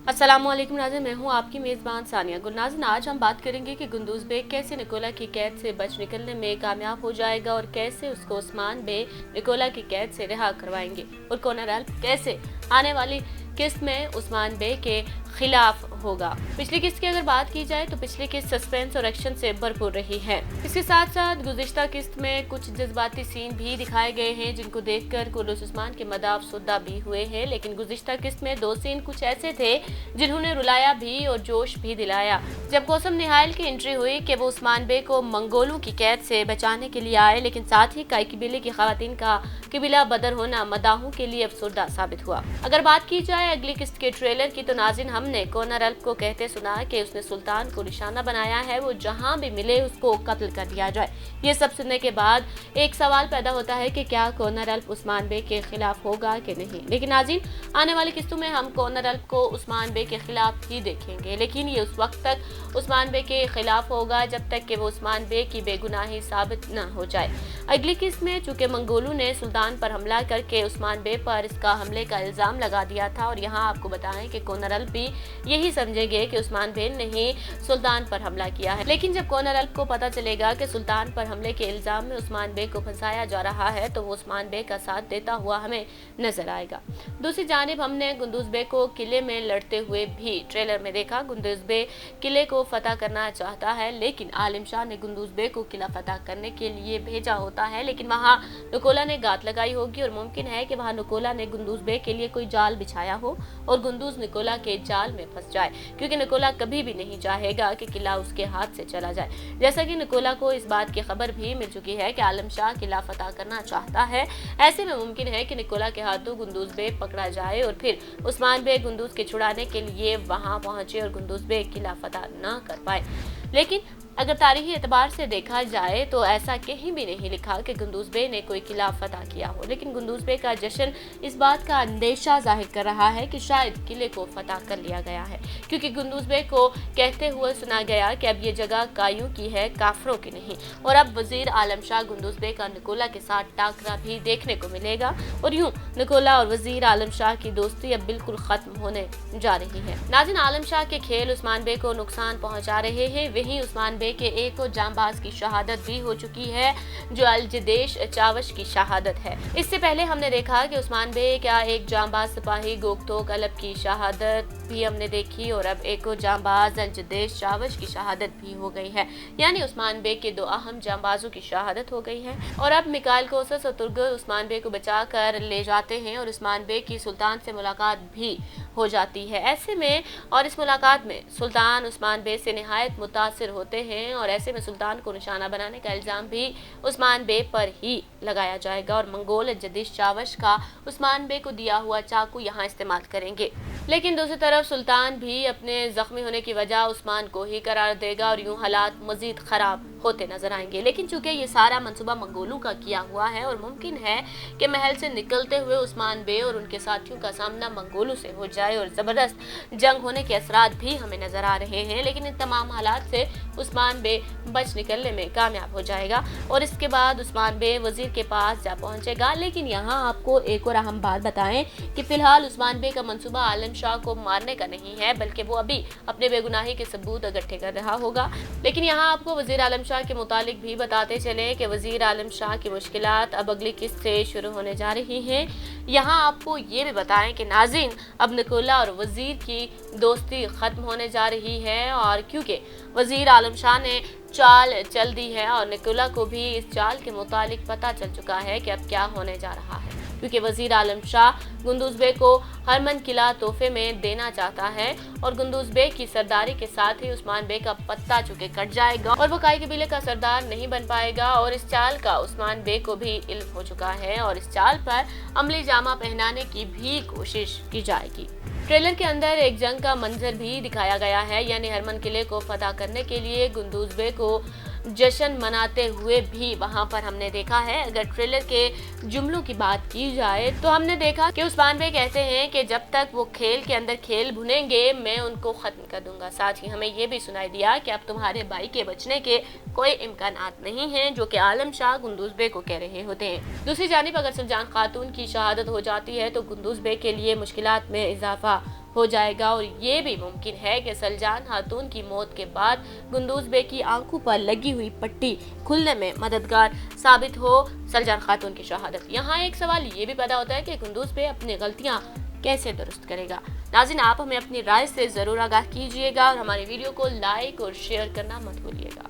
अस्सलामुअलैकुम नाज़रीन, मैं हूं आपकी मेज़बान सानिया गुल। नाज़रीन, आज हम बात करेंगे कि गुंदूज़ बेग कैसे निकोला की कैद से बच निकलने में कामयाब हो जाएगा और कैसे उसको उस्मान बे निकोला की कैद से रिहा करवाएंगे और कोनर कैसे आने वाली किस्त में उस्मान बे के खिलाफ होगा। पिछली किस्त की अगर बात की जाए तो पिछली किस्त सस्पेंस और एक्शन से भरपूर रही है। इसके साथ साथ गुज़िश्ता किस्त में कुछ जज्बाती सीन भी दिखाए गए हैं जिनको देखकर कुर्रस उस्मान के मदाफ सुद्दा भी हुए हैं। लेकिन गुज़िश्ता किस्त में दो सीन कुछ ऐसे थे जिन्होंने रुलाया भी और जोश भी दिलाया। जब कौसम निहाल की एंट्री हुई कि वो उस्मान बे को मंगोलों की कैद से बचाने के लिए आए, लेकिन साथ ही काई कबीले की खवातीन का कबीला बदर होना मदाहों के लिए अफसरदा साबित हुआ। अगर बात की जाए अगली किस्त के ट्रेलर की तो नाज़रीन, हमने कोनर अल्प को कहते सुना कि उसने सुल्तान को निशाना बनाया है, वो जहां भी मिले उसको कत्ल कर दिया जाए। ये सब सुनने के बाद एक सवाल पैदा होता है कि क्या कोनर अल्प उस्मान बे के खिलाफ होगा कि नहीं। लेकिन नाज़रीन, आने वाली किस्तों में हम कोनर अल्प को उस्मान बे के खिलाफ ही देखेंगे, लेकिन ये उस वक्त तक उस्मान बे के खिलाफ होगा जब तक कि वो उस्मान बे की बेगुनाही साबित न हो जाए। अगली किस्त में चूंकि मंगोलों ने सुल्तान पर हमला करके उस्मान बे पर इसका हमले का इल्जाम लगा दिया था, और यहाँ आपको बताएं कि कोनर अल्प भी यही समझेंगे कि उस्मान बे ने ही सुल्तान पर हमला किया है। लेकिन जब कोनर अल्प को पता चलेगा कि सुल्तान पर हमले के इल्जाम में उस्मान बे को फंसाया जा रहा है तो वो उस्मान बे का साथ देता हुआ हमें नजर आएगा। दूसरी जानिब हमने गुंदूज़ बे को किले में लड़ते हुए भी ट्रेलर में देखा। गुंदूज़ बे किले को फतह करना चाहता है, लेकिन आलिम शाह ने गुंदूज़ बे को किला फतह करने के लिए भेजा होता है, लेकिन वहाँ निकोला ने गात लगाई होगी और मुमकिन है कि वहाँ निकोला ने गुंदूज़ बे के लिए कोई जाल बिछाया हो और गुंदूज़ निकोला के जाल में फंस जाए, क्योंकि निकोला कभी भी नहीं चाहेगा कि किला उसके हाथ से चला जाए। जैसा कि निकोला को इस बात की खबर भी मिल चुकी है कि आलम शाह किला फतह करना चाहता है। ऐसे में मुमकिन है कि निकोला के हाथों गुंदूज़ बे पकड़ा जाए और फिर उस्मान बे गुंदूज़ के छुड़ाने के लिए वहां पहुंचे और गुंदूज़ बे किला फतह न कर पाए। लेकिन अगर तारीखी एतबार से देखा जाए तो ऐसा कहीं भी नहीं लिखा कि गुंदूज़ बे ने कोई किला फतह किया हो, लेकिन गुंदूज़ बे का जश्न इस बात का अंदेशा जाहिर कर रहा है कि शायद किले को फतह कर लिया गया है, क्योंकि गुंदूज़ बे को कहते हुए सुना गया कि अब ये जगह कायों की है, काफरों की नहीं। और अब वजीर आलम शाह गुंदूज़ बे का निकोला के साथ टाकरा भी देखने को मिलेगा और यूं निकोला और वजीर आलम शाह की दोस्ती अब बिल्कुल खत्म होने जा रही है। नाज़रीन, आलम शाह के खेल उस्मान बे को नुकसान पहुंचा रहे हैं। वहीं उस्मान बे के एक और जांबाज की शहादत भी हो चुकी है, जो अल-जदेश चावश की शहादत है। इससे पहले हमने देखा कि उस्मान बे का एक जांबाज सिपाही गोगतोक अलब की शहादत भी हमने देखी और अब एक और जांबाज अल-जदेश चावश की शहादत भी हो गई है। यानी उस्मान बे के दो अहम जांबाजों की शहादत हो गई है। और अब मिकाइल कोसस और तुर्गुल उस्मान बे को बचा कर ले जाते हैं और उस्मान बे की सुल्तान से मुलाकात भी हो जाती है। ऐसे में और इस मुलाकात में सुल्तान उस्मान बे से निहायत मुतासिर होते हैं और ऐसे में सुल्तान को निशाना बनाने का इल्ज़ाम भी उस्मान बे पर ही लगाया जाएगा और मंगोल जदीश चावश का उस्मान बे को दिया हुआ चाकू यहाँ इस्तेमाल करेंगे। लेकिन दूसरी तरफ सुल्तान भी अपने जख्मी होने की वजह उस्मान को ही करार देगा और यूं हालात मजीद खराब होते नजर आएंगे। लेकिन चूंकि ये सारा मंसूबा मंगोलों का किया हुआ है और मुमकिन है कि महल से निकलते हुए उस्मान बे और उनके साथियों का सामना मंगोलों से हो जाए और जबरदस्त जंग होने के असरात भी हमें नजर आ रहे हैं, लेकिन इन तमाम हालात से उस्मान बे बच निकलने में कामयाब हो जाएगा और इसके बाद उस्मान बे वजीर के पास जा पहुंचेगा। लेकिन यहाँ आपको एक और अहम बात बताएं कि फिलहाल उस्मान बे का मंसूबा आलम शाह को मारने का नहीं है, बल्कि वो अभी अपने बेगुनाही के सबूत इकट्ठे कर रहा होगा। लेकिन यहाँ आपको वजीर आलम शाह के मुतालिक भी बताते चले कि वजीर आलम शाह की मुश्किलात अब अगली किस्त से शुरू होने जा रही हैं। यहाँ आपको ये भी बताएं कि नाज़रीन, अब निकोला और वजीर की दोस्ती खत्म होने जा रही है और क्योंकि वजीर आलम शाह ने चाल चल दी है और निकोला को भी इस चाल के मुतालिक पता चल चुका है कि अब क्या होने जा रहा है, क्योंकि वजीर आलम शाह गुंदूज़ बे को हरमन किला तोहफे में देना चाहता है और गुंदूज़ बे की सरदारी के साथ ही उस्मान बे का पत्ता चुके कट जाएगा और वो काई कबीले का सरदार नहीं बन पाएगा। और इस चाल का उस्मान बे को भी इल्म हो चुका है और इस चाल पर अमली जामा पहनाने की भी कोशिश की जाएगी। ट्रेलर के अंदर एक जंग का मंजर भी दिखाया गया है, यानी हरमन किले को फतह करने के लिए गुंदूज़ बे को जश्न मनाते हुए भी वहां पर हमने देखा है। अगर ट्रेलर के जुमलों की बात की जाए तो हमने देखा कि उस्मान बे कहते हैं कि जब तक वो खेल के अंदर खेल भुनेंगे मैं उनको खत्म कर दूंगा। साथ ही हमें ये भी सुनाई दिया कि अब तुम्हारे भाई के बचने के कोई इम्कानात नहीं हैं, जो कि आलम शाह गुंदूज़ बे को कह रहे होते हैं। दूसरी जानिब अगर सुल्तान खातून की शहादत हो जाती है तो गुंदूज़ बे के लिए मुश्किलात में इजाफा ہو جائے گا اور یہ بھی ممکن ہے کہ سلجان خاتون کی موت کے بعد قندوز بے کی آنکھوں پر لگی ہوئی پٹی کھلنے میں مددگار ثابت ہو سلجان خاتون کی شہادت۔ یہاں ایک سوال یہ بھی پیدا ہوتا ہے کہ قندوز بے اپنی غلطیاں کیسے درست کرے گا؟ ناظرین، آپ ہمیں اپنی رائے سے ضرور آگاہ کیجیے گا اور ہماری ویڈیو کو لائک اور شیئر کرنا مت بھولیے گا۔